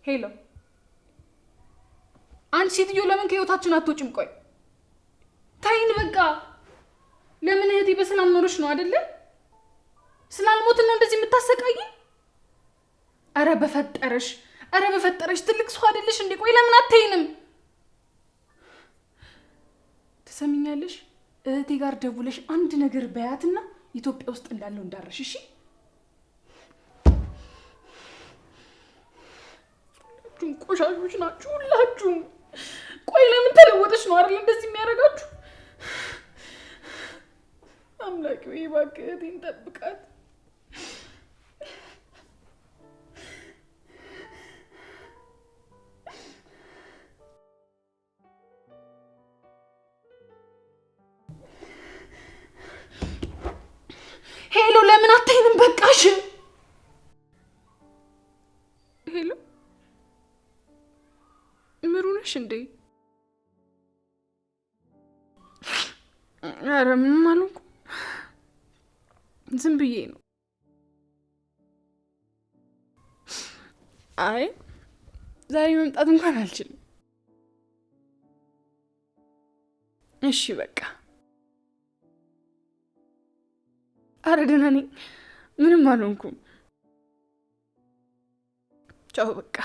ሄሎ አንቺ ሴትዮ ለምን ከህይወታችን አትወጪም? ቆይ ታይን በቃ ለምን እህቴ በሰላም ኖርሽ ነው አይደለ? ስላልሞትና እንደዚህ የምታሰቃይ? አረ በፈጠረሽ ትልቅ ሰው አይደለሽ እንዴ? ቆይ ለምን አትይንም? ትሰሚኛለሽ? እህቴ ጋር ደውለሽ አንድ ነገር በያትና ኢትዮጵያ ውስጥ እንዳለው እንዳረሽ እሺ? ቆሻሾች ናችሁ ሁላችሁም። ቆይ ለምን ተለወጠሽ ነው አይደል እንደዚህ የሚያደርጋችሁ? አምላኬ ወይ እባክህ እህቴን ጠብቃት። ሄሎ ለምን አትይንም? በቃሽ። ሄሎ ምሩ ነሽ እንዴ? ኧረ ምንም አልሆንኩም፣ ዝም ብዬ ነው። አይ ዛሬ መምጣት እንኳን አልችልም። እሺ በቃ ኧረ ደህና ነኝ፣ ምንም አልሆንኩም። ቻው በቃ።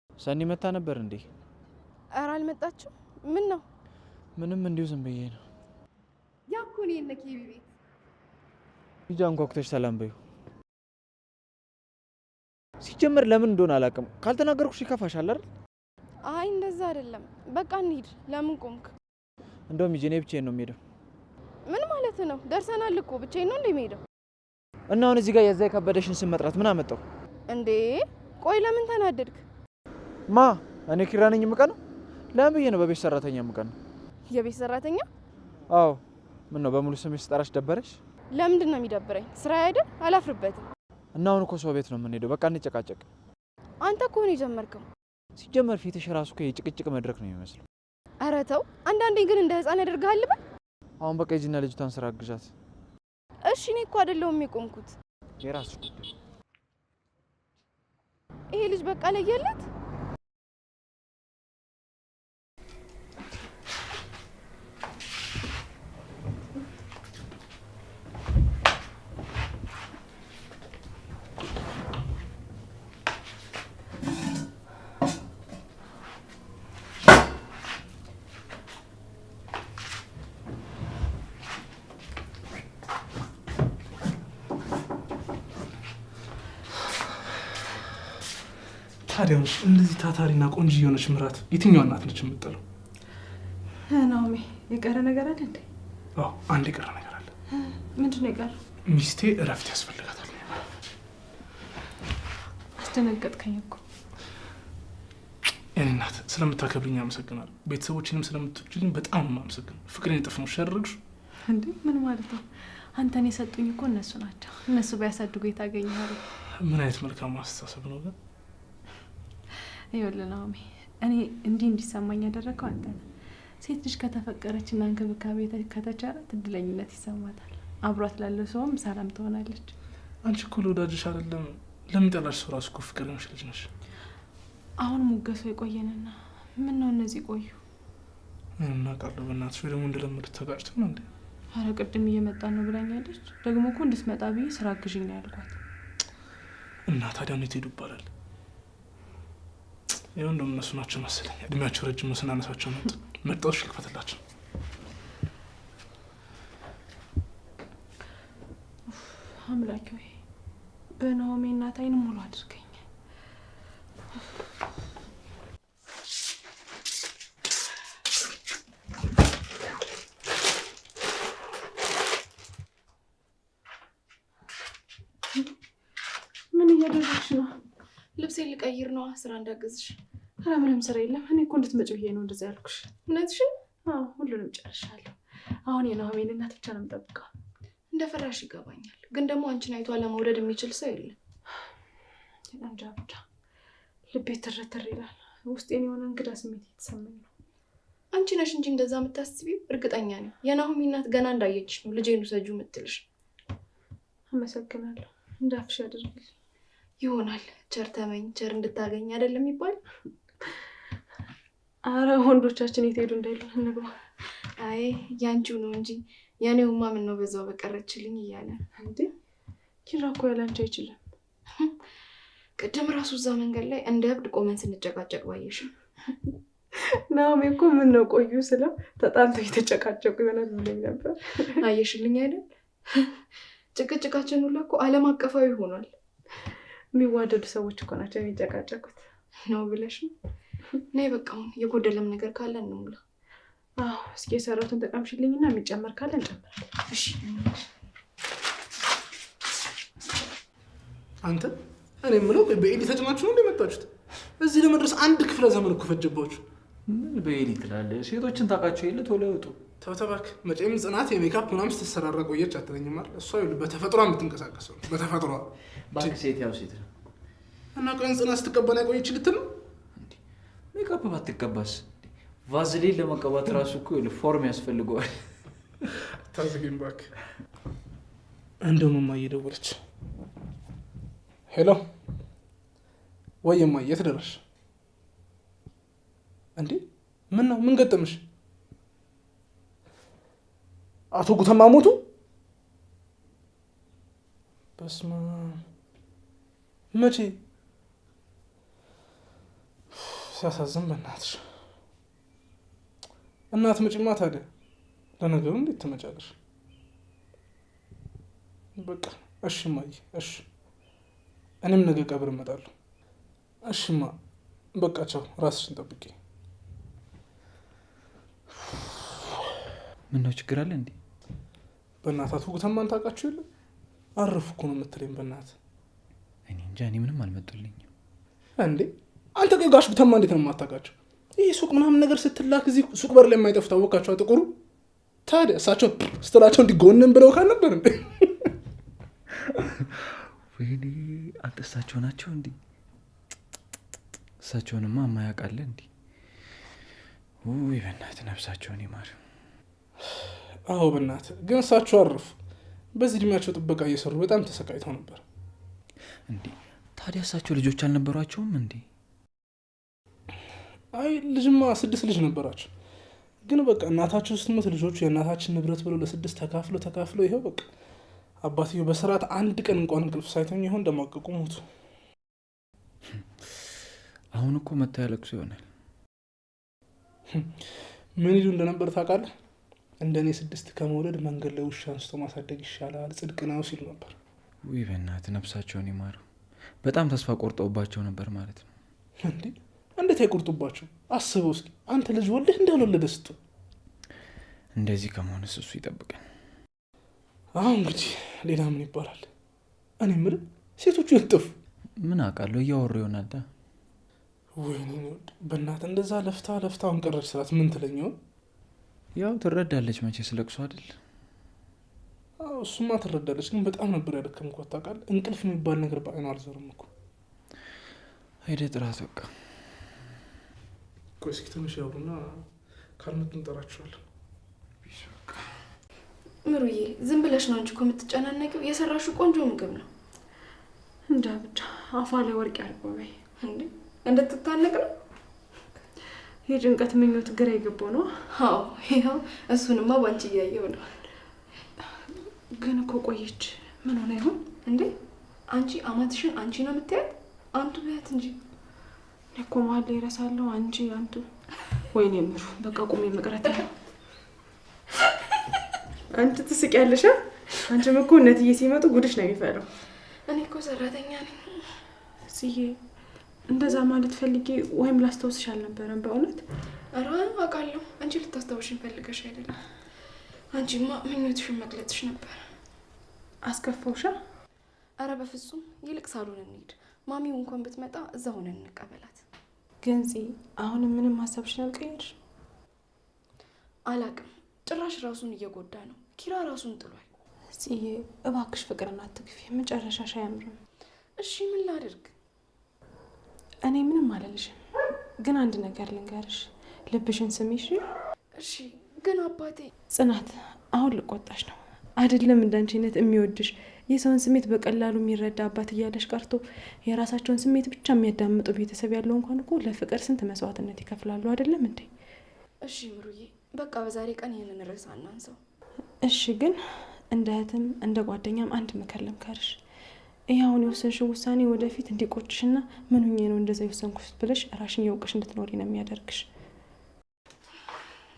ሰኒ መታ ነበር እንዴ? ኧረ አልመጣችም። ምን ነው? ምንም እንዲሁ ዝም ብዬ ነው። ያኩን የነኬቢ ቤት ልጅ አንኳኩተሽ ሰላም በይው። ሲጀመር ለምን እንደሆነ አላውቅም። ካልተናገርኩሽ ይከፋሻል አይደል? አይ እንደዛ አይደለም። በቃ እንሂድ። ለምን ቆምክ? እንደውም እኔ ብቻዬን ነው የምሄደው። ምን ማለት ነው? ደርሰናል እኮ። ብቻዬን ነው እንዴ የምሄደው? እና አሁን እዚህ ጋር የዛ የከበደሽን ስም መጥራት ምን አመጣው እንዴ? ቆይ ለምን ተናደድክ? ማ እኔ ኪራ ነኝ የምቀነው? ለምን ብዬ ነው በቤት ሰራተኛ የምቀነው? የቤት ሰራተኛ? አዎ። ምን ነው በሙሉ ስምሽ ስጠራሽ ደበረሽ? ለምንድን ነው የሚደብረኝ? ስራ አይደል? አላፍርበትም። እና አሁን እኮ ሰው ቤት ነው የምንሄደው። በቃ እንጨቃጨቅ። አንተ እኮ ነው የጀመርከው። ሲጀመር ፊትሽ ራሱ እኮ የጭቅጭቅ መድረክ ነው የሚመስለው። ኧረ ተው። አንዳንዴ ግን እንደ ህፃን ያደርግሃል። በል አሁን በቃ የጂና ልጅቷን ስራ አግዣት። እሺ እኔ እኮ አይደለሁም የቆምኩት። የራስሽ ጉዳይ። ይሄ ልጅ በቃ ለየለት። ታዲያ እንደዚህ ታታሪና ቆንጆ የሆነች ምራት የትኛው እናት ነች የምትጠለው? ናኦሚ የቀረ ነገር አለ እንዴ? አዎ አንድ የቀረ ነገር አለ። ምንድን ነው የቀረ? ሚስቴ እረፍት ያስፈልጋታል። አስደነገጥከኝ እኮ። የኔ እናት ስለምታከብሪኝ አመሰግናለሁ። ቤተሰቦችንም ስለምትወጂልኝ በጣም አመሰግናለሁ። ፍቅሬን እጥፍ ነው ሸርግሽ እንዴ? ምን ማለት ነው? አንተን የሰጡኝ እኮ እነሱ ናቸው። እነሱ ቢያሳድጉ የታገኛሉ። ምን አይነት መልካም አስተሳሰብ ነው ግን። ይኸውልህ ናኦሚ፣ እኔ እንዲሰማኝ ያደረገው አንተ ነህ። ሴት ልጅ ከተፈቀረችና እንክብካቤ ከተቻላት እድለኝነት ይሰማታል። አብሯት ላለው ሰውም ሰላም ትሆናለች። አንቺ እኮ ለወዳጅሽ አይደለም ለሚጠላሽ ሰው ራሱ እኮ ፍቅር ነሽ ልጅ ነሽ። አሁን ሙገሱ የቆየንና ምን ነው እነዚህ ቆዩ እና ቃሉ በእናትሽ ወይ ደግሞ እንደለመዱት ተጋጭተው ነው እንዴ? ኧረ ቅድም እየመጣን ነው ብላኛለች። ደግሞ እኮ እንድትመጣ ብዬ ስራ አግዥኝ ነው ያልኳት። እና ታዲያ እንዴት ሄዱ ይባላል? ይኸው እንደውም እነሱ ናቸው መሰለኝ እድሜያቸው ረጅም ነው ስናነሳቸው መጣው ሽልክፈትላቸው። አምላኬ ሆይ በናኦሚ እናት አይን ሙሉ አድርገኝ። ምን እያደረግሽ ነው? ልብሴን ልቀይር ነው። ስራ እንዳገዝሽ። ኧረ ምንም ስራ የለም። እኔ እኮ እንድትመጪ ብዬ ነው እንደዛ ያልኩሽ። እውነትሽን? አዎ ሁሉንም ጨርሻለሁ። አሁን የናሆሜን እናት ብቻ ነው የምጠብቀው። እንደፈራሽ ይገባኛል፣ ግን ደግሞ አንቺን አይቶ ለመውደድ የሚችል ሰው የለም። እንጃ ብቻ ልቤ ትርትር ይላል። ውስጤን የሆነ እንግዳ ስሜት እየተሰማኝ ነው። አንቺ ነሽ እንጂ እንደዛ የምታስቢው። እርግጠኛ ነኝ የናሆሜ እናት ገና እንዳየችሽ ነው ልጄን ውሰጂው የምትልሽ። አመሰግናለሁ። እንዳፍሽ ያድርግልኝ። ይሆናል። ቸር ተመኝ ቸር እንድታገኝ አይደለም ይባል። አረ ወንዶቻችን የት ሄዱ እንዳይሉ እንግባ። አይ ያንቺው ነው እንጂ የኔውማ ምን ነው በዛው በቀረችልኝ እያለ እንዴ። ኪራ እኮ ያላንቺ አይችልም። ቅድም ራሱ እዛ መንገድ ላይ እንደ እብድ ቆመን ስንጨቃጨቅ ባየሽ። ናሆሜ እኮ ምን ነው ቆዩ ስለው ተጣልተው የተጨቃጨቁ ይሆናል ብለኝ ነበር። አየሽልኝ አይደል? ጭቅጭቃችን ሁሉ እኮ ዓለም አቀፋዊ ሆኗል። የሚዋደዱ ሰዎች እኮ ናቸው የሚጨቃጨቁት ነው ብለሽ ነው። ነይ በቃ አሁን የጎደለም ነገር ካለ እንሙላ። አዎ እስኪ የሰራሁትን ተቀምሽልኝና የሚጨመር ካለ እንጨምራለን። እሺ። አንተ እኔ የምለው በኤሊ ተጭናችሁ ነው እንደመጣችሁት? እዚህ ለመድረስ አንድ ክፍለ ዘመን እኮ ፈጀባችሁ። ምን በኤሊ ትላለህ? ሴቶችን ታውቃቸው የለ ቶሎ ያወጡ። ተው እባክህ። መቼም ጽናት የሜካፕ ምናምን ስትሰራራ ቆየች አትለኝም አይደል? እሷ በተፈጥሯ የምትንቀሳቀሰው በተፈጥሯ። እባክህ ሴት ያው ሴት ነው እና ቆይን ጽናት ስትቀባና ቆየች ልትል ነው? ሜካፕ ባትቀባስ? ቫዝሊን ለመቀባት ራሱ እኮ ፎርም ያስፈልገዋል። ታዝግኝ እባክህ። እንደው እማዬ ደወለች። ሄሎ ወይ እማዬ የት ደረስሽ እንዴ? ምን ነው ምን ገጠምሽ? አቶ ጉተማ ሞቱ? በስመ አብ መቼ? ሲያሳዝን በእናትሽ። እናት መጪማ ታዲያ ለነገሩ እንዴት ትመጫለሽ? በቃ እሺ እማዬ እሺ፣ እኔም ነገ ቀብር እመጣለሁ። እሺማ በቃ ቻው፣ ራስሽን ጠብቂ። ምን ነው ችግር አለ እንዴ? በእናትህ አቶ ጉተማን ታውቃችሁ የለ? አረፉ እኮ ነው የምትለኝ? በእናትህ እኔ እንጃ፣ እኔ ምንም አልመጡልኝም። እንዴ አንተ ጋሽ ጉተማ እንዴት ነው የማታውቃቸው? ይህ ሱቅ ምናምን ነገር ስትላክ እዚህ ሱቅ በር ላይ የማይጠፉ ታወቃቸው ጥቁሩ። ታዲያ እሳቸው ስትላቸው እንዲጎንን ብለው ካልነበር እንዴ? ወይኔ አንተ እሳቸው ናቸው እንዴ? እሳቸውንማ አማያውቃለ እንዴ? ውይ በእናትህ ነፍሳቸውን ይማር። አዎ በእናትህ ግን እሳቸው አረፉ። በዚህ እድሜያቸው ጥበቃ እየሰሩ በጣም ተሰቃይተው ነበር እንዴ። ታዲያ እሳቸው ልጆች አልነበሯቸውም እንዴ? አይ ልጅማ 6 ልጅ ነበራቸው። ግን በቃ እናታቸው ስትሞት ልጆቹ የእናታችን ንብረት ብለው ለ6 ተካፍለው ይኸው በቃ አባትየው በስርዓት አንድ ቀን እንኳን እንቅልፍ ሳይተኙ ይሆን እንደማቀቁ ሞቱ። አሁን እኮ መታ ያለቅሱ ይሆናል። ምን ይሉ እንደነበር ታውቃለህ? እንደኔ 6 ከመውለድ መንገድ ላይ ውሻ አንስቶ ማሳደግ ይሻላል ጽድቅ ነው ሲሉ ነበር። ውይ በእናትህ ነፍሳቸውን ይማሩ። በጣም ተስፋ ቆርጠውባቸው ነበር ማለት ነው። እንዴ እንዴት አይቆርጡባቸው? አስበው እስኪ አንተ ልጅ ወልደህ እንዳልወለደ ስትሆን። እንደዚህ ከመሆንስ እሱ ይጠብቀን። አሁን እንግዲህ ሌላ ምን ይባላል? እኔ የምልህ ሴቶቹ የጠፉ ምን አውቃለሁ፣ እያወሩ ይሆናል። ወይኔ በእናትህ እንደዛ ለፍታ አሁን ቀረች ስላት ምን ትለኛው? ያው ትረዳለች መቼ ስለቅሶ አይደል? አዎ እሱማ ትረዳለች፣ ግን በጣም ነበር ያደከምኳት ታውቃለህ። እንቅልፍ የሚባል ነገር በአይኗ አልዞርም እኮ። ሄደ ጥራት በቃ ቆይ እስኪ ትንሽ ያውሩና ካልመጡ እንጠራቸዋለን። ምሩዬ ዝም ብለሽ ነው እንጂ እኮ የምትጨናነቂው። የሰራሽው ቆንጆ ምግብ ነው። እንጃ ብቻ አፏ ላይ ወርቅ ያልኩህ በይ። እንዴ እንድትታነቅ ነው? የጭንቀት ምኞት ግራ የገባው ነው። አዎ ይኸው እሱንማ ባንቺ እያየው ነው። ግን እኮ ቆየች። ምን ሆነ ይሆን እንዴ? አንቺ አማትሽን አንቺ ነው የምትያት? አንቱ በያት እንጂ። እኔ እኮ መሀል ላይ እረሳለሁ አንቺ አንቱ። ወይኔ ምሩ በቃ ቁሜ መቅረት ነው። አንቺ ትስቂያለሽ። አንቺም እኮ እነትዬ ሲመጡ ጉድሽ ነው የሚፈለው። እኔ እኮ ሰራተኛ ነኝ ስዬ። እንደዛ ማለት ፈልጌ ወይም ላስታውስሽ አልነበረም በእውነት። ኧረ አውቃለሁ አንቺ ልታስታውሽኝ ፈልገሽ አይደለም። አንቺማ ምኞትሽን መግለጽሽ ነበር። አስከፋውሻ? ኧረ በፍጹም። ይልቅ ሳሎን እንሂድ። ማሚው እንኳን ብትመጣ እዛ ሆነን እንቀበላት። ግን አሁንም ምንም ሀሳብሽን አልቀየርሽ? አላውቅም። ጭራሽ ራሱን እየጎዳ ነው። ኪራ ራሱን ጥሏል። ጽዬ እባክሽ ፍቅርን አትግፊ፣ መጨረሻሽ አያምርም። እሺ ምን ላድርግ? እኔ ምንም አልልሽም፣ ግን አንድ ነገር ልንገርሽ፣ ልብሽን ስሚሽ። እሺ ግን አባቴ። ጽናት አሁን ልቆጣሽ ነው አይደለም? እንዳንቺ አይነት የሚወድሽ የሰውን ስሜት በቀላሉ የሚረዳ አባት እያለሽ ቀርቶ የራሳቸውን ስሜት ብቻ የሚያዳምጡ ቤተሰብ ያለው እንኳን እኮ ለፍቅር ስንት መስዋዕትነት ይከፍላሉ አይደለም እንዴ? እሺ ምሩዬ፣ በቃ በዛሬ ቀን ይህንን ርዕስ አናንሳው። እሺ ግን እንደ እህትም እንደ ጓደኛም አንድ ምክር ልምከርሽ። ይህ አሁን የወሰንሽው ውሳኔ ወደፊት እንዲቆጭሽና ምን ሁኜ ነው እንደዛ የወሰንኩት ብለሽ ራሽን የውቅሽ እንድትኖሪ ነው የሚያደርግሽ።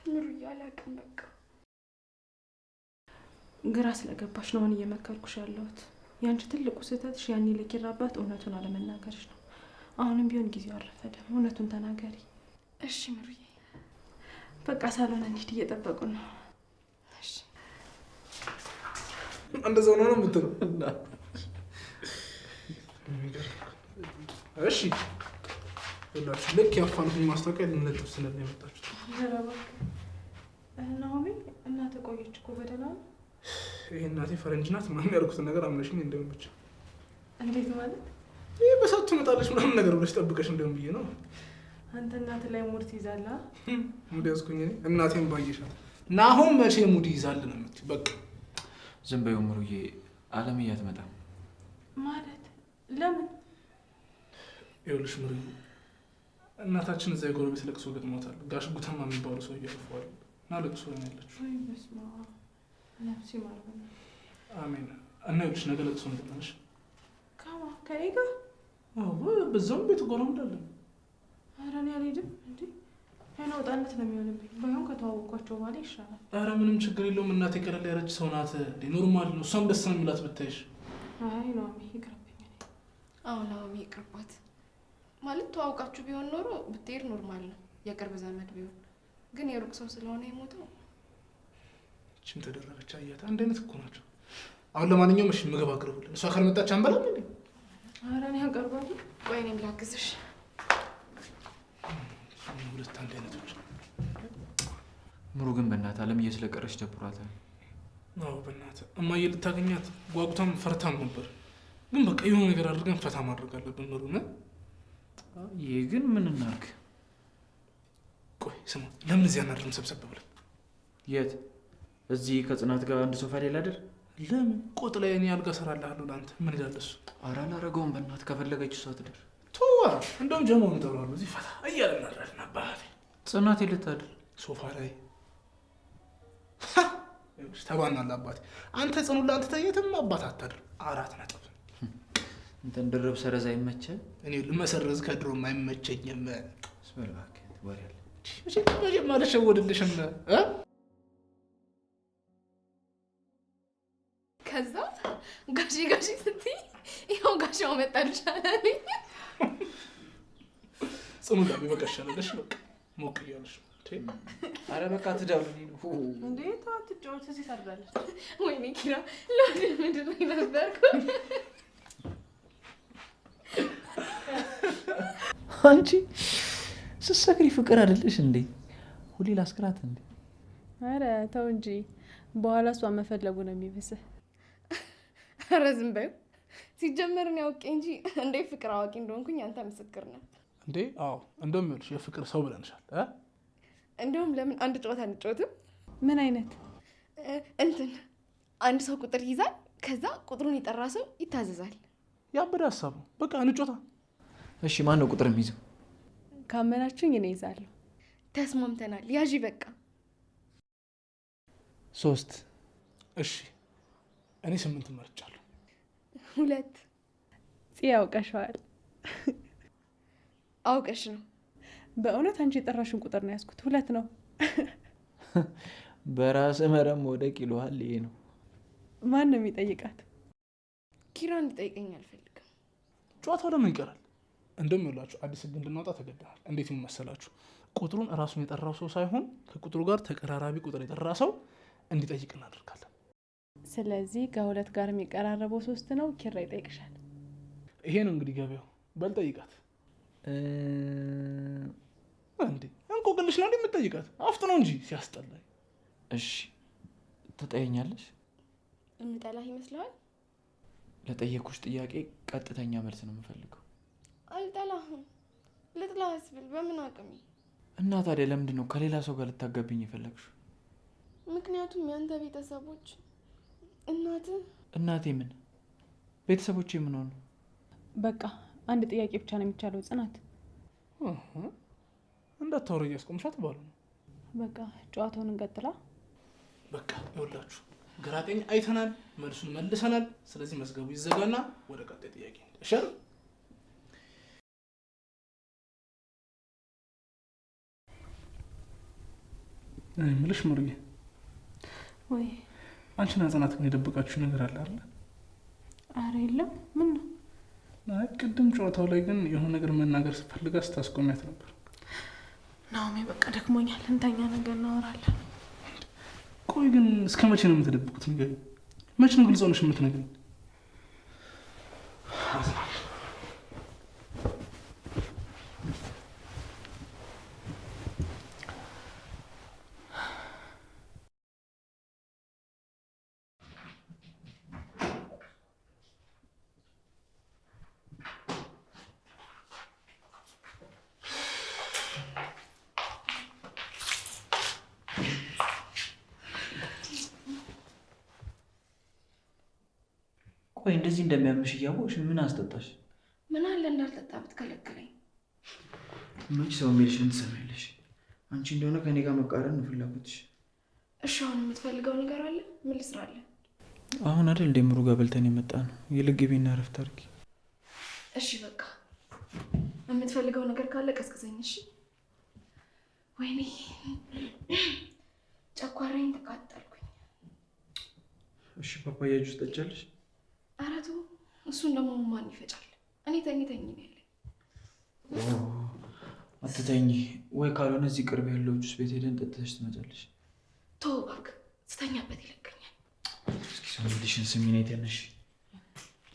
ምሩዬ አላውቅም፣ በቃ ግራ ስለገባሽ ነው አሁን እየመከርኩሽ ያለሁት። ያንቺ ትልቁ ስህተትሽ ያኔ ለኪራ አባት እውነቱን አለመናገርሽ ነው። አሁንም ቢሆን ጊዜው አልረፈደም፣ እውነቱን ተናገሪ። እሺ ምሩዬ። በቃ ሳሎን እንሂድ፣ እየጠበቁን ነው። እሺ እንደዛው ነው የምትለው? እሺ ሁላችሁ ልክ ያፋልኩኝ ማስታወቂያ ልንለጥፍ ስለለ የመጣችሁት። ናሆሚ እናት ቆየች እኮ በደህና ነው? ይሄ እናቴ ፈረንጅ ናት ምናምን ያልኩትን ነገር አምነሽኝ እንደውም ብቻ። እንዴት ማለት? ይህ በሳቱ ትመጣለች ምናምን ነገር ብለሽ ጠብቀሽ እንደውም ብዬ ነው። አንተ እናት ላይ ሙድ ትይዛለህ? ሙድ ያዝኩኝ እኔ እናቴን ባየሻት። ናሆም መቼ ሙድ ይዛል ነው የምትይው? በቃ ዝም በይው ምሩዬ፣ አለምዬ አትመጣም ማለት ለምን? ይኸውልሽ ምሩዬ፣ እናታችን እዛ የጎረቤት ለቅሶ ገጥሞታል። ጋሽ ጉተማ የሚባሉ ሰው እያልፈዋል እና ለቅሶ ነው ያለችው። ወይ በስመ አብ ነፍሲ ማለት ነው። አሜን። እና ይኸውልሽ ነገ ለቅሶ እንደሆነሽ ከኔ ጋር? አዎ በዛውም ቤት ጎረም እንዳለን። ኧረ እኔ አልሄድም። እንዴ አይነ ወጣነት ነው የሚሆንብኝ። ባይሆን ከተዋወቅኳቸው በኋላ ይሻላል። ኧረ ምንም ችግር የለውም። እናቴ ቀለል ያረጅ ሰው ናት። ኖርማል ነው። እሷም ደስ ነው የሚላት ብታይሽ። አይ ናሚ ይቅርብኝ። አሁን ናሚ ይቅርባት ማለት ተዋውቃችሁ ቢሆን ኖሮ ብትሄድ ኖርማል ነው፣ የቅርብ ዘመድ ቢሆን ግን የሩቅ ሰው ስለሆነ የሞተው። እቺም ተደረበች አያት። አንድ አይነት እኮ ናቸው። አሁን ለማንኛውም እሺ ምግብ አቅርቡልን። እሷ ካልመጣች አንበላም እንዴ? ኧረ እኔ አቀርባለሁ። ቆይ እኔም ላግዝሽ። ሁለት አንድ አይነቶች። ምሩ ግን በእናትህ አለምዬ ስለቀረች ደብሯታል። አዎ በእናትህ እማዬ ልታገኛት ጓጉታም ፈርታም ነበር። ግን በቃ የሆነ ነገር አድርገን ፈታ ማድረግ አለብን። ምሩ ነ ይህ ግን ምን እናድርግ? ቆይ ስማ፣ ለምን እዚህ አናድርም ሰብሰብ ብለን? የት? እዚህ ከጽናት ጋር አንድ ሶፋ ላይ ላድር? ለምን? ቆጥ ላይ እኔ አልጋ እሰራልሃለሁ ለአንተ። ምን ይላል እሱ? ኧረ አላደርገውም በእናትህ፣ ከፈለገች እሷ ትደር። ተዋ፣ እንደውም ጀማውን እጠራዋለሁ። እዚህ ፈታ እያለ እናድራለን። አባቴ ጽናት ልታድር ሶፋ ላይ ተባናል። አባቴ አንተ ጽኑ ለአንተ ተየትም አባት አታድር። 4 ነጥብ። እንትን ድርብ ሰረዝ አይመቸህ? እኔ ልመሰረዝ ከድሮም አይመቸኝም። ስበል እባክህ ትወሪያለህ። መቼም አልሸወድልሽም። ከዛ ጋሺ ጋሺ ስትይ ይኸው ጋሻው መጣልሻለኝ። ጽኑ ላቢ በቃ ይሻላለሽ። በቃ ሞቅ እያለሽ። አረ በቃ ትዳሩ እንዴ ተዋት፣ ትጫወት። እዚህ ታድራለች። ወይኔ ኪራ ለምን ምንድን ነው ነበርኩ? አንቺ ስትሰክሪ ፍቅር አይደለሽ እንዴ? ሁሌ ላስክራት እንዴ? አረ ተው እንጂ በኋላ እሷ መፈለጉ ነው የሚብስህ። አረ ዝም በይው። ሲጀመር እኔ አውቄ እንጂ እንዴ ፍቅር አዋቂ እንደሆንኩኝ አንተ ምስክር ነህ እንዴ? አዎ እንደውም ይኸውልሽ የፍቅር ሰው ብለንሻል። እንደውም ለምን አንድ ጨዋታ አንጫወትም? ምን አይነት እንትን አንድ ሰው ቁጥር ይይዛል፣ ከዛ ቁጥሩን የጠራ ሰው ይታዘዛል። ያበደ ሀሳብ ነው። በቃ እንጫወታ። እሺ ማን ነው ቁጥር የሚይዘው? ካመናችሁኝ እኔ ይዛለሁ። ተስማምተናል። ያዢ በቃ 3። እሺ እኔ 8 መርጫለሁ። 2 ያውቀሽዋል። አውቀሽ ነው? በእውነት አንቺ የጠራሽን ቁጥር ነው ያዝኩት። 2 ነው። በራስ መረም ወደቅ ይለዋል። ይሄ ነው። ማን ነው የሚጠይቃት? ኪራ እንዲጠይቀኝ አልፈልግም። ጨዋታው ለምን ይቀራል? እንደውም ይኸውላችሁ አዲስ ህግ እንድናወጣ ተገደናል። እንዴት ይመሰላችሁ? ቁጥሩን እራሱን የጠራው ሰው ሳይሆን ከቁጥሩ ጋር ተቀራራቢ ቁጥር የጠራ ሰው እንዲጠይቅ እናደርጋለን። ስለዚህ ከ2 ጋር የሚቀራረበው 3 ነው። ኪራ ይጠይቅሻል። ይሄ ነው እንግዲህ ገበያው። በል ጠይቃት። እንዴ እንቆቅልሽ ነው የምትጠይቃት? አፍጥ ነው እንጂ ሲያስጠላኝ። እሺ ትጠይኛለሽ? የምጠላህ ይመስልሃል? ለጠየኩሽ ጥያቄ ቀጥተኛ መልስ ነው የምፈልገው። አልጠላህም። ልጥላህስ ብል በምን አቅሜ? እና ታዲያ ለምንድን ነው ከሌላ ሰው ጋር ልታጋቢኝ የፈለግሽው? ምክንያቱም ያንተ ቤተሰቦች እናቴ ምን ቤተሰቦቼ ምን ሆኑ? በቃ አንድ ጥያቄ ብቻ ነው የሚቻለው ጽናት። እንዳታወሪ እያስቆምሻት ባሉ ነው። በቃ ጨዋታውን እንቀጥላ። በቃ ይኸውላችሁ ግራ ቀኝ አይተናል፣ መልሱን መልሰናል። ስለዚህ መዝገቡ ይዘጋና ወደ ቀጣይ ጥያቄ እሺ? ምልሽ ሙርዬ፣ ወይ አንቺና ጽናት ግን የደበቃችሁ ነገር አለ አይደል? አረ የለም። ምን ነው? አይ ቅድም ጨዋታው ላይ ግን የሆነ ነገር መናገር ስፈልጋ ስታስቆሚያት ነበር። ናኦሚ በቃ ደክሞኛል፣ እንተኛ፣ ነገር እናወራለን። ቆይ ግን እስከ መቼ ነው የምትደብቁት? ንገሪኝ። መቼ ነው ግልጽ ሆነሽ የምትነግሪኝ? ቆይ እንደዚህ እንደሚያምሽ እያወቅሽ ምን አስጠጣሽ? ምን አለ እንዳልጠጣ ብትከለክለኝ። መች ሰው የሚልሽን ትሰሚያለሽ? አንቺ እንደሆነ ከኔ ጋር መቃረን ነው ፍላጎትሽ። እሺ አሁን የምትፈልገው ነገር አለ? ምን ልስራለን? አሁን አይደል እንደ ምሩ ጋር በልተን የመጣ ነው። ይልቅ ግቢና እረፍት አድርጊ። እሺ በቃ የምትፈልገው ነገር ካለ ቀስቅሰኝ። እሺ። ወይኔ ጨጓራዬን ተቃጠልኩኝ። እሺ ፓፓያ ጁስ ጠጫለሽ? አረቱ እሱን ደግሞ ማን ይፈጫል? እኔ ተኝተኝ ነው ያለኝ። አትተኝ ወይ ካልሆነ እዚህ ቅርብ ያለው ጁስ ቤት ሄደን ጠጥተሽ ትመጫለሽ። ተው እባክህ፣ ስተኛበት ይለቀኛል። እስኪ ሰውልሽን ስሚኝ ነው ያነሽ።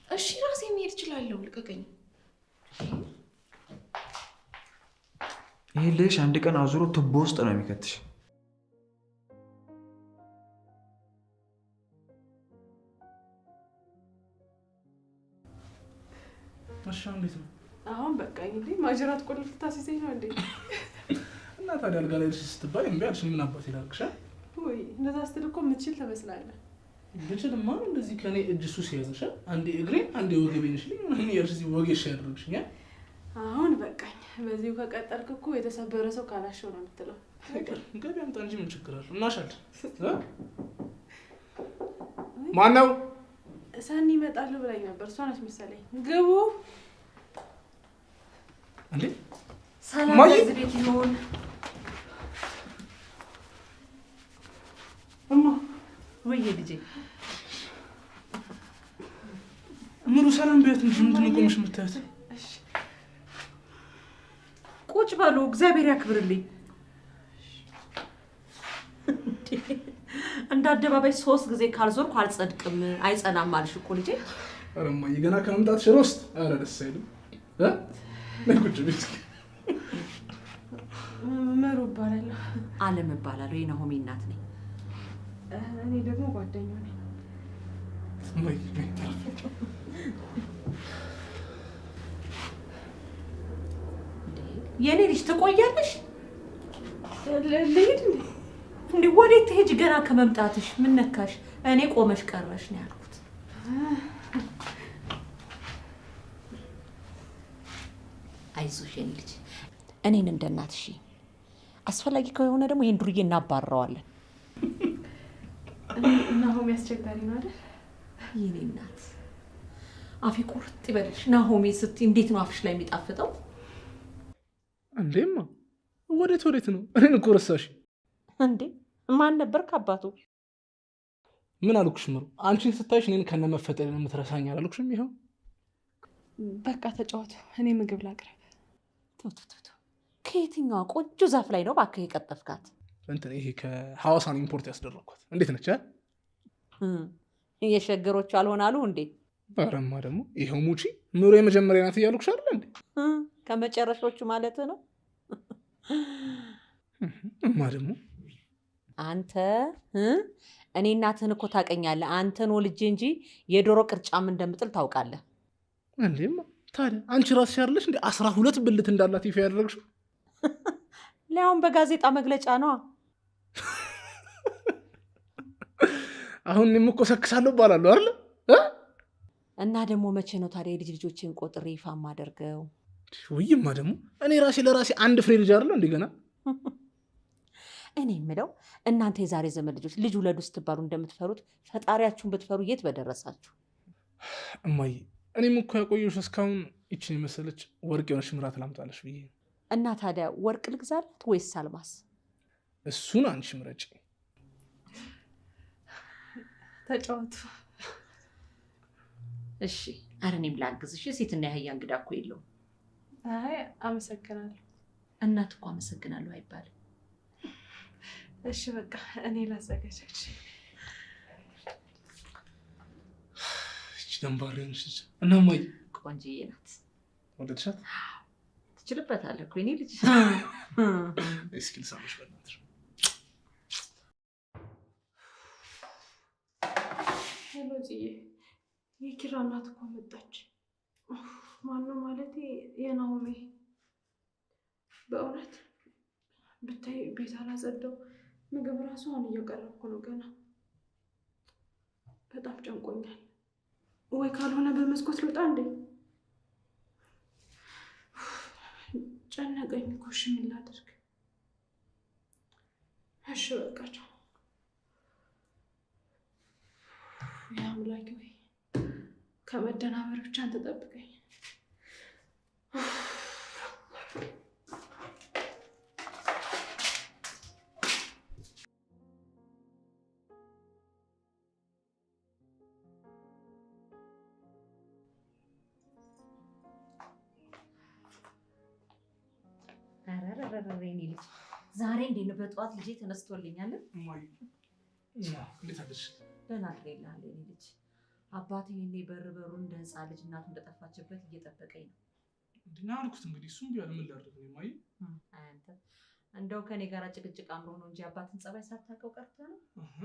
እሺ ራሴ መሄድ እችላለሁ፣ ልቀቀኝ። ይሄ ልጅ አንድ ቀን አዙሮ ቱቦ ውስጥ ነው የሚከትሽ። እሺ እንዴት ነው አሁን? በቃ እንዴ ማጅራት ቆልፍ ታሲዘኝ ነው እንዴ? እና ታዲያ አልጋ ላይ ስትባይ እምቢ አልሽ። ምን አባት ይላልክሻ? ወይ እንደዛ ስትል እኮ የምትችል ትመስላለህ። ብችልማ እንደዚህ ከኔ እጅ ሱስ ያዘሻ። አንዴ እግሬ አንዴ ወገቤን ሽልኝ ምን ያርሽ እዚህ ወጌሽ ያደርግሽኛ። አሁን በቃኝ። በዚሁ ከቀጠልክ እኮ የተሰበረ ሰው ካላሸው ነው የምትለው። ገቢ አምጣ እንጂ ምን ችግር አለው? እናሻል። ማን ነው? ሰኒ ይመጣሉ ብላኝ ነበር። እሷ ነች መሰለኝ። ግቡ እንዴ። ሰላም ለዚህ ቤት ይሁን። እማ ወይ ልጄ ምሩ ሰላም ቤት እንጂ ምንድን ነው ቆምሽ የምታያት? ቁጭ በሉ፣ እግዚአብሔር ያክብርልኝ። እንደ አደባባይ 3 ጊዜ ካልዞርኩ አልጸድቅም አይጸናም አልሽ እኮ ልጄ። ኧረ እማዬ ገና ከመምጣትሽ ሮስት። ኧረ ደስ አይልም። ቁጭ ቤት መሩ እባላለሁ። አለም እባላለሁ። የናሆሚ እናት ነኝ። እኔ ደግሞ ጓደኛው ነኝ። የኔ ልጅ ትቆያለሽ? ልሂድ እንዴ? ወዴት ትሄጂ? ገና ከመምጣትሽ ምን ነካሽ? እኔ ቆመሽ ቀረሽ ነው ያልኩት። አይዞሽ የኔ ልጅ፣ እኔን እንደ እናትሽ፣ አስፈላጊ ከሆነ ደግሞ ይሄን ዱርዬ እናባረዋለን። ናሆሚ አስቸጋሪ ነው አይደል? የኔ እናት አፌ ቁርጥ ይበልሽ። ናሆሚ ስትይ እንዴት ነው አፍሽ ላይ የሚጣፍጠው? እንዴማ ወዴት ነው? እኔን እኮ ረሳሽ እንዴ? ማን ነበር ከአባቱ? ምን አልኩሽ ምሩ? አንቺን ስታይሽ እኔን ከነመፈጠር የምትረሳኝ አላልኩሽም? ይኸው በቃ ተጫወቱ። እኔ ምግብ ላቅርብ። ቱቱቱ ከየትኛዋ ቆንጆ ዛፍ ላይ ነው እባክህ የቀጠፍካት? እንትን ይሄ ከሐዋሳን ኢምፖርት ያስደረግኳት። እንዴት ነች? የሸገሮቹ አልሆናሉ እንዴ? አረማ ደግሞ ይኸው ሙቺ ምሩ የመጀመሪያ ናት እያልኩሽ አይደል እንዴ? ከመጨረሻዎቹ ማለት ነው። እማ ደግሞ አንተ እኔ እናትህን እኮ ታውቀኛለህ። አንተን ወልጄ እንጂ የዶሮ ቅርጫም እንደምጥል ታውቃለህ። እንዴማ ታዲያ አንቺ ራስሽ አይደለሽ እንዴ 12 ብልት እንዳላት ይፋ ያደረግሽው? ሊያውም በጋዜጣ መግለጫ ነዋ። አሁን እኔም እኮ ሰክሳለሁ እባላለሁ አይደል? እና ደግሞ መቼ ነው ታዲያ የልጅ ልጆችን ቆጥሬ ይፋ ማደርገው? ውይማ ደግሞ እኔ ራሴ ለራሴ አንድ ፍሬ ልጅ አይደል እንደገና። እኔ የምለው እናንተ የዛሬ ዘመን ልጆች ልጅ ውለዱ ስትባሉ እንደምትፈሩት ፈጣሪያችሁን ብትፈሩ የት በደረሳችሁ። እማዬ እኔም እኮ ያቆየሁሽ እስካሁን ይችን የመሰለች ወርቅ የሆነች ምራት ላምጣለሽ ብዬ። እና ታዲያ ወርቅ ልግዛላት ወይስ አልማስ? እሱን አንቺ ምረጭ። ተጫወቱ። እሺ ኧረ እኔም ላግዝሽ። ሴትና ያህያ እንግዳ እኮ የለውም። አይ አመሰግናለሁ። እናት እኮ አመሰግናለሁ አይባልም። እሺ በቃ እኔ ላዘጋጃች። እቺ ደንባሪ ነሽ እና እማዬ ቆንጆዬ ናት። ወደድሻት? ትችልበታለህ እኮ የእኔ ልጅ። እስኪ ልሳምሽ በእናትሽ። ሄሎ ጽዬ፣ የኪራ እናት እኮ መጣች። ማነው ማለቴ የናሆሜ። በእውነት ብታይ ቤት አላጸዳው፣ ምግብ ራሱ አሁን እያቀረብኩ ነው ገና። በጣም ጨንቆኛል። ወይ ካልሆነ በመስኮት ልውጣ እንዴ? ጨነቀኝ እኮ። እሺ ምን ላድርግ? እሺ በቃ ቻው። ያ አምላኬ ወይ ከመደናበር ብቻ አንተ ጠብቀኝ። የእኔ ልጅ ዛሬ እንዴት ነው በጠዋት ልጄ ተነስቶልኛል? እንዴት አለሽ? ደህና አድሬልሃል የእኔ ልጅ። አባቴ እኔ በሩን እንደ ህፃን ልጅ እናቱ እንደጠፋችበት እየጠበቀኝ ነው። እንዴና አልኩት እንግዲህ እሱም ቢያለ ምን ላድርግ ነው ማይ። አንተ እንደው ከኔ ጋር ጭቅጭቅ አምሮ ነው እንጂ አባትን ጸባይ ሳታውቀው ቀርተህ ነው?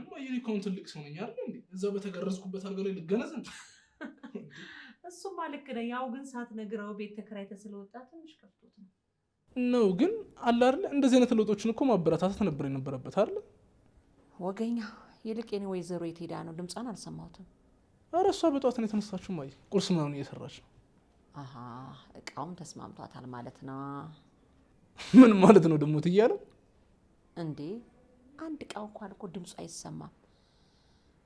ማይ እኔ እኮ ትልቅ ሰው ነኝ አይደል እንዴ? እዛው በተገረዝኩበት አልጋ ላይ ልገነዝ እንዴ? እሱማ ልክ ነህ። ያው ግን ሳትነግረው ቤት ተከራይተህ ስለወጣ ትንሽ ከፍቶት ነው ነው። ግን አለ አይደል እንደዚህ አይነት ለውጦችን እኮ ማበረታታት ነበር የነበረበት አይደል? ወገኛ ይልቅ የኔ ወይዘሮ የት ሄዳ ነው? ድምጿን አልሰማሁትም። ኧረ እሷ በጠዋት ነው የተነሳችው ማይ። ቁርስ ምናምን እየሰራች ነው። አሃ እቃውም ተስማምቷታል ማለት ነው። ምን ማለት ነው ደግሞ ትያለ እንዴ? አንድ እቃው እንኳን እኮ ድምፁ አይሰማም።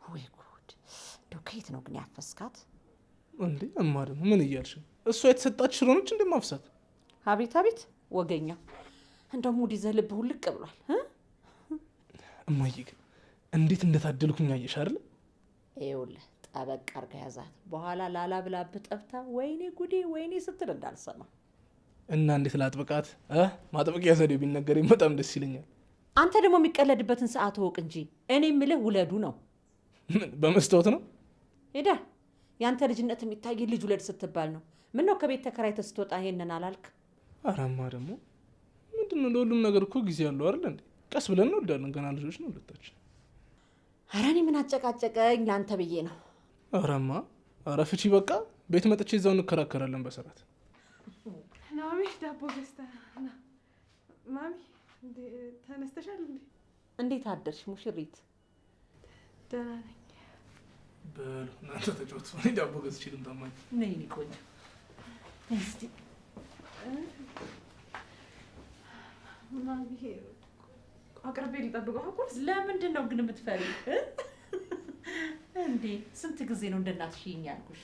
ወይ ጉድ! እንደው ከየት ነው ግን ያፈስካት እንዴ? እማ ደግሞ ምን እያልሽ? እሷ የተሰጣች ሽሮኖች እንደማፍሳት። አቤት አቤት ወገኛ፣ እንደው ሙድ ይዘህ ልብህ ውልቅ ብሏል። እማዬ ግን እንዴት እንደታደልኩኝ አየሽ አይደል? ይኸውልህ ጠበቅ አድርገህ ያዛት። በኋላ ላላ ብላብህ ጠፍታ ወይኔ ጉዴ ወይኔ ስትል እንዳልሰማ። እና እንዴት ላጥብቃት? ማጥበቂያ ዘዴው ቢነገረኝ በጣም ደስ ይለኛል። አንተ ደግሞ የሚቀለድበትን ሰዓት ወቅ እንጂ እኔ የምልህ ውለዱ ነው። ምን በመስታወት ነው ሄዳ ያንተ ልጅነት የሚታይ ልጅ ውለድ ስትባል ነው። ምን ነው ከቤት ተከራይተህ ስትወጣ ይሄንን አላልክ? አራማ ደግሞ ምንድነው? ለሁሉም ነገር እኮ ጊዜ ያለው አይደል እንዴ? ቀስ ብለን እንወልዳለን። ገና ልጆች ነው ሁለታችን። ኧረ እኔ ምን አጨቃጨቀኝ? ለአንተ ብዬ ነው። አራማ ኧረ ፍቺ በቃ። ቤት መጥቼ እዛው እንከራከራለን በሰራት። ናሚ ዳቦ ገዝተህ ና። ማሚ ተነስተሻል እንዴ? እንዴት አደርሽ ሙሽሪት? ደህና ነኝ። በሉ እናንተ ተጫወቱ። እኔ ዳቦ ገዝቼ ልምጣ። ነይ እኔ ቆንጆ እስቲ። ማሚ አቅርቤ ልጠብቀው ቁርስ። ለምንድን ነው ግን የምትፈሪ እንዴ? ስንት ጊዜ ነው እንደ እናትሽ ያልኩሽ?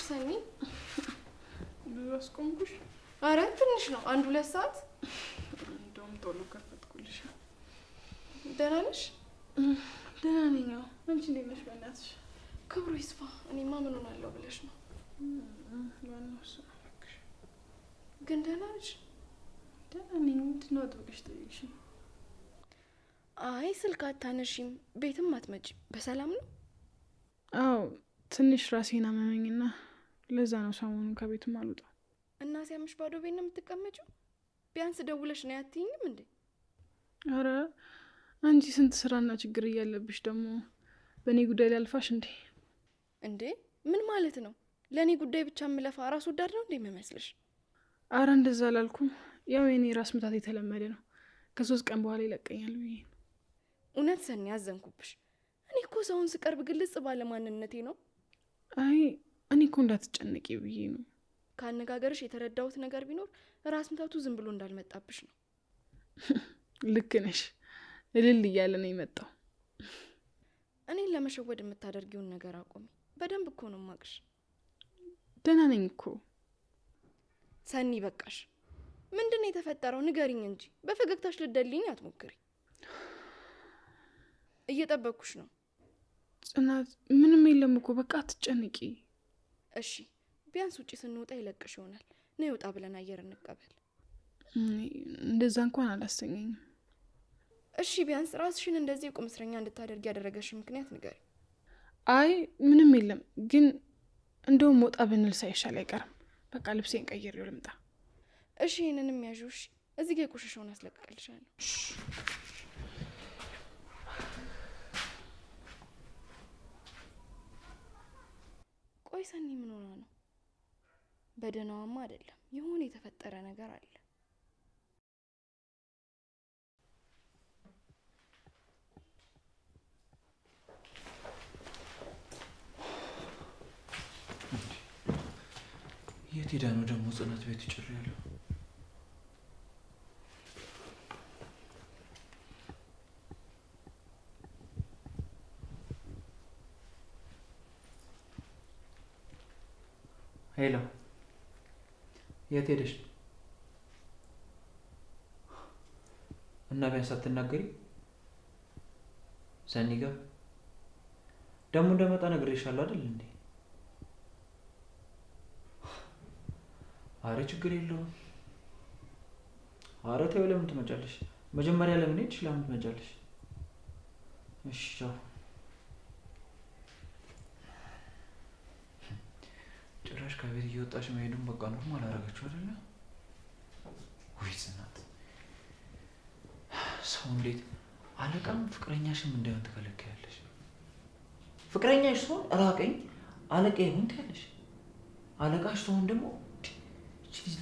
ሰኒ? ብዙ አስቆምኩሽ? አረ ትንሽ ነው፣ 1-2 ሰዓት። እንደውም ቶሎ ከፈትኩልሽ። ደህና ነሽ? ደህና ነኝ። አንቺ እንዴት ነሽ? በእናትሽ ክብሩ ይስፋ። እኔማ ምን ሆናለሁ ብለሽ ነው? ግን ደህና ነሽ? ደህና ነኝ። ምንድን ነው አጥብቀሽ ጠየቅሽኝ? አይ ስልክ አታነሺም፣ ቤትም አትመጪም። በሰላም ነው? አዎ ትንሽ ራሴን አመመኝና ለዛ ነው ሰሞኑን ከቤትም አልወጣም። እና ሲያምሽ ባዶ ቤት ነው የምትቀመጪው? ቢያንስ ደውለሽ ነው ያትይኝም እንዴ? አረ አንቺ ስንት ስራና ችግር እያለብሽ ደግሞ በእኔ ጉዳይ ላይ አልፋሽ እንዴ? እንዴ ምን ማለት ነው? ለእኔ ጉዳይ ብቻ የምለፋ ራስ ወዳድ ነው እንዴ የሚመስልሽ? አረ እንደዛ አላልኩም። ያው የኔ ራስ ምታት የተለመደ ነው። ከ3 ቀን በኋላ ይለቀኛል ብዬ ነው። እውነት ሰኒ ያዘንኩብሽ። እኔ እኮ ሰውን ስቀርብ ግልጽ ባለ ማንነቴ ነው። አይ እኔ እኮ እንዳትጨነቂ ብዬ ነው። ከአነጋገርሽ የተረዳሁት ነገር ቢኖር ራስ ምታቱ ዝም ብሎ እንዳልመጣብሽ ነው። ልክ ነሽ። እልል እያለ ነው የመጣው። እኔን ለመሸወድ የምታደርጊውን ነገር አቆሚ። በደንብ እኮ ነው ማቅሽ። ደህና ነኝ እኮ ሰኒ። በቃሽ። ምንድነው የተፈጠረው? ንገሪኝ እንጂ በፈገግታሽ ልደልኝ አትሞክሪ። እየጠበቅኩሽ ነው። ጽናት ምንም የለም እኮ በቃ አትጨንቂ። እሺ ቢያንስ ውጪ ስንወጣ ይለቅሽ ይሆናል። ነይ ወጣ ብለን አየር እንቀበል። እንደዛ እንኳን አላሰኘኝም። እሺ ቢያንስ ራስሽን እንደዚህ ቁም እስረኛ እንድታደርጊ ያደረገሽ ምክንያት ንገሪ። አይ ምንም የለም፣ ግን እንደውም ወጣ ብንል ሳይሻል አይቀርም። በቃ ልብሴን ቀይሬው ልምጣ። እሺ ይሄንንም ያዥው። እሺ እዚህ ጋር የቆሸሸውን አስለቅቅልሻለሁ። ቆይ ሰኒ ምን ሆና ነው? በደህናዋማ አይደለም። የሆነ የተፈጠረ ነገር አለ። የት ሄዳ ነው ደግሞ ጽናት ቤት ጭር ያለው? ሄሎ፣ የት ሄደሽ ነው? እና ቢያንስ አትናገሪ? ሰኒ ጋር ደግሞ እንደመጣ ነግሬሻለሁ አይደል እንዴ? አረ ችግር የለውም። አረ ተይው፣ ለምን ትመጫለሽ? መጀመሪያ ለምን ሄድሽ? ለምን ትመጫለሽ? እሺ ቻው። ጭራሽ ከቤት እየወጣሽ መሄዱን በቃ ኖርማል አደረገችው አይደለ? ወይ ጽናት፣ ሰው እንዴት አለቃም ፍቅረኛሽም እንዳይሆን ትከለክያለሽ? ፍቅረኛሽ ትሆን ራቀኝ አለቃ ይሁን ትያለሽ። አለቃሽ ትሆን ደግሞ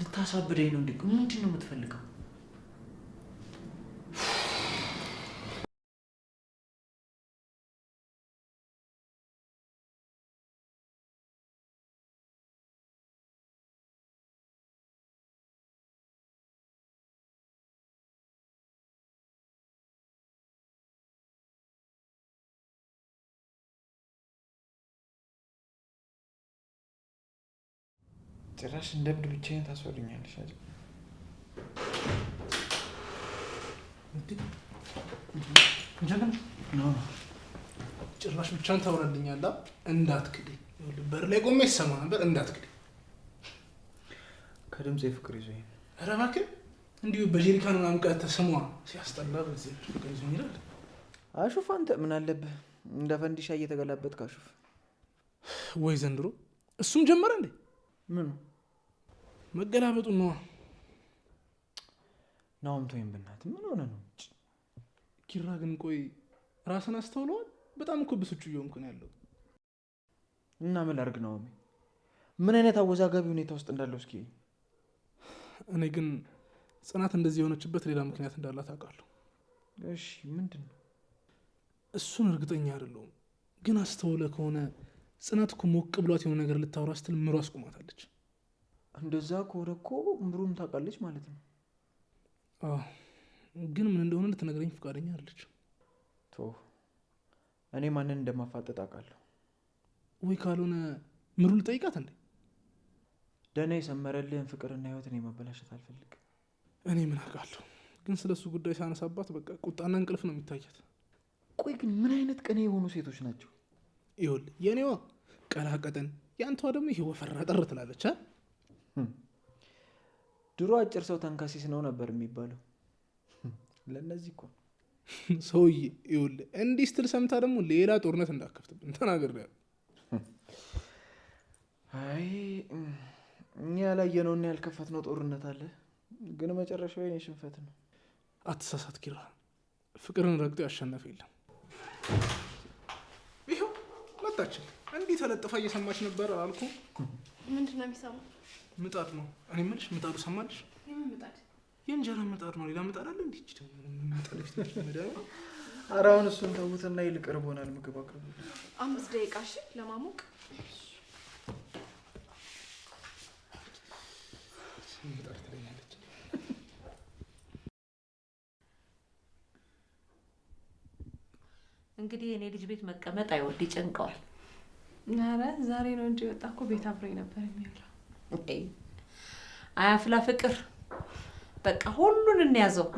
ልታሳብደኝ ነው እንዴ? ምንድን ነው የምትፈልገው? ጭራሽ እንደ እብድ ብቻዬን ታስወርኛለሽ አይደል? ጭራሽ ብቻን ታወራልኛላ? እንዳትክደኝ። በር ላይ ቆሜ ይሰማ ነበር። እንዳትክደኝ። ከድምፅ ፍቅር ይዞኝ። ኧረ እባክህ እንዲሁ በጀሪካን ምናምን ቀጥተህ ስሟ ሲያስጠላ። በዚህ ፍቅር ይዞኝ ይላል። አሹፍ አንተ ምን አለብህ? እንደ ፈንዲሻ እየተገላበጥክ አሹፍ። ወይ ዘንድሮ እሱም ጀመረ እንዴ? ምኑ መገላበጡ ነዋ። ናውም ተወይም በእናትህ ምን ሆነ ነው? ኪራ ግን ቆይ ራስን አስተውለዋል? በጣም እኮ ብስጩ እየሆንኩ ነው ያለው። እና ምን ላድርግ ናኦሚ? ምን አይነት አወዛጋቢ ሁኔታ ውስጥ እንዳለው እስኪ። እኔ ግን ጽናት እንደዚህ የሆነችበት ሌላ ምክንያት እንዳላት አውቃለሁ። እሺ ምንድን ነው? እሱን እርግጠኛ አይደለሁም፣ ግን አስተውለ ከሆነ ጽናት እኮ ሞቅ ብሏት የሆነ ነገር ልታወራ ስትል ምሩ አስቆማታለች። እንደዛ ከሆነ እኮ ምሩም ታውቃለች ማለት ነው። አዎ፣ ግን ምን እንደሆነ ልትነግረኝ ፈቃደኛ አይደለች። እኔ ማንን እንደማፋጠጥ አውቃለሁ። ወይ ካልሆነ ምሩ ልጠይቃት እንዴ? ደህና የሰመረልህን ፍቅርና ህይወትን የማበላሸት አልፈልግም። እኔ ምን አውቃለሁ፣ ግን ስለ እሱ ጉዳይ ሳነሳባት በቃ ቁጣና እንቅልፍ ነው የሚታየት። ቆይ ግን ምን አይነት ቅኔ የሆኑ ሴቶች ናቸው? ይኸውልህ የኔዋ ቀላቀጠን፣ ያንተዋ ደግሞ ይሄ ወፈራ ጠር ትላለች። ድሮ አጭር ሰው ተንከሲስ ነው ነበር የሚባለው። ለእነዚህ እኮ ሰውዬ ይኸውልህ እንዲህ ስትል ሰምታ ደግሞ ሌላ ጦርነት እንዳከፍትብን ተናግሬያለሁ። አይ እኛ ያላየነውና ያልከፈትነው ጦርነት አለ፣ ግን መጨረሻው የኔ ሽንፈት ነው። አትሳሳት ኪራ፣ ፍቅርን ረግጦ ያሸነፈ የለም። ይኸው መጣችን። እንዲህ ተለጥፋ እየሰማች ነበር አልኩ። ምንድን ነው የሚሰማው? ምጣድ ነው። እኔ የምልሽ ምጣዱ ሰማልሽ? የምን ምጣድ? የእንጀራ ምጣድ ነው። ሌላ ምጣድ አለ? እንዲህ ኧረ አሁን እሱን ተዉትና ይልቅ እርቦናል፣ ምግብ አቅርቡ። 5 ደቂቃ እሺ፣ ለማሞቅ ምጣድ ትለኛለች። እንግዲህ የኔ ልጅ ቤት መቀመጥ አይወድ ይጨንቀዋል። ኧረ ዛሬ ነው እንጂ ወጣ እኮ ቤት አብሮኝ ነበር የሚውለው። አያፍላ ፍቅር በቃ ሁሉን እንያዘው።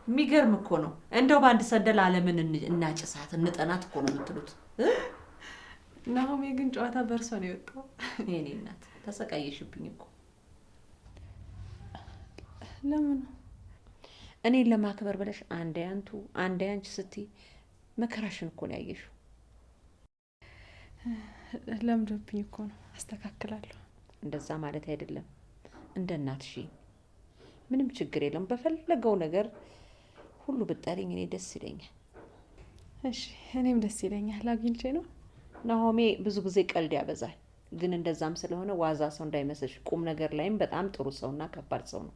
የሚገርም እኮ ነው። እንደው በአንድ ሰንደል ዓለምን እናጭሳት እንጠናት እኮ ነው የምትሉት። ናሆሜ ግን ጨዋታ በእርሷ ነው የወጣው። የኔ እናት ተሰቃየሽብኝ እኮ። ለምን? እኔን ለማክበር ብለሽ አንዴ አንቱ አንዴ አንቺ ስትይ መከራሽን እኮ ነው ያየሽው። ለምዶብኝ እኮ ነው፣ አስተካክላለሁ። እንደዛ ማለት አይደለም። እንደ እናትሽ ምንም ችግር የለም። በፈለገው ነገር ሁሉ ብጠሪኝ እኔ ደስ ይለኛል። እሺ እኔም ደስ ይለኛል። አግኝቼ ነው። ናሆሜ ብዙ ጊዜ ቀልድ ያበዛል፣ ግን እንደዛም ስለሆነ ዋዛ ሰው እንዳይመስልሽ። ቁም ነገር ላይም በጣም ጥሩ ሰውና ከባድ ሰው ነው።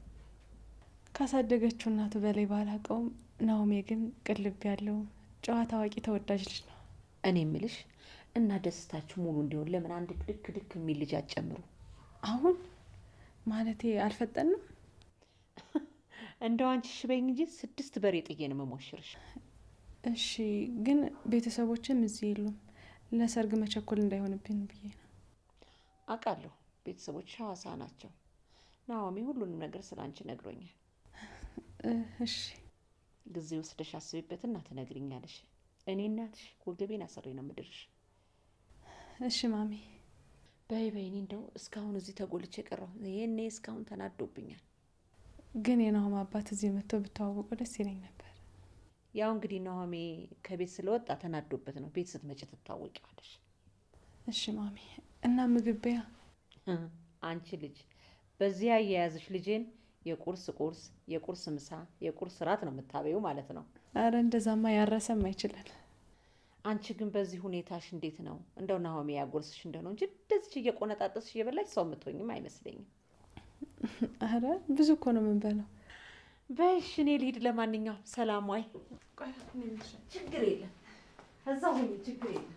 ካሳደገችው እናቱ በላይ ባላውቀውም ናሆሜ ግን ቅልብ ያለው ጨዋ፣ ታዋቂ፣ ተወዳጅ ልጅ ነው። እኔ የምልሽ እና ደስታችሁ ሙሉ እንዲሆን ለምን አንድ ድክ ድክ የሚል ልጅ አትጨምሩ? አሁን ማለቴ አልፈጠንም። እንደው አንቺ ሽበኝ እንጂ 6 በሬ ጥዬ ነው የምሞሽርሽ። እሺ ግን ቤተሰቦችም እዚህ የሉም። ለሰርግ መቸኮል እንዳይሆንብን ብዬ ነው። አውቃለሁ ቤተሰቦች ሐዋሳ ናቸው። ናሆሜ ሁሉንም ነገር ስላንቺ ነግሮኛል። እሺ ጊዜ ወስደሽ አስቢበትና ትነግሪኛለሽ። እኔ እናትሽ ወገቤን አሰሬ ነው የምድርሽ። እሺ ማሚ። በይ በይ። እኔ እንደው እስካሁን እዚህ ተጎልቼ ቀረሁ። ይሄኔ እስካሁን ተናዶብኛል። ግን የናሆም አባት እዚህ መጥቶ ብታዋወቁ ደስ ይለኝ ነበር። ያው እንግዲህ ናሆሜ ከቤት ስለወጣ ተናዶበት ነው። ቤት ስትመጪ ትታወቂዋለሽ። እሺ ማሚ። እና ምግብ በያ። አንቺ ልጅ በዚህ አያያዝሽ ልጄን የቁርስ ቁርስ፣ የቁርስ ምሳ፣ የቁርስ ራት ነው የምታበዩ ማለት ነው። አረ እንደዛማ ያረሰም አይችላል። አንቺ ግን በዚህ ሁኔታሽ እንዴት ነው? እንደው ናሆሜ ያጎርስሽ እንደሆነ እንጂ እንደዚህ እየቆነጣጠስሽ እየበላሽ ሰው የምትሆኝም አይመስለኝም። አረ ብዙ እኮ ነው የምንበላው። በይሽ እኔ ልሂድ። ለማንኛውም ሰላም ዋይ። ችግር የለም እዛው ሁኚ፣ ችግር የለም።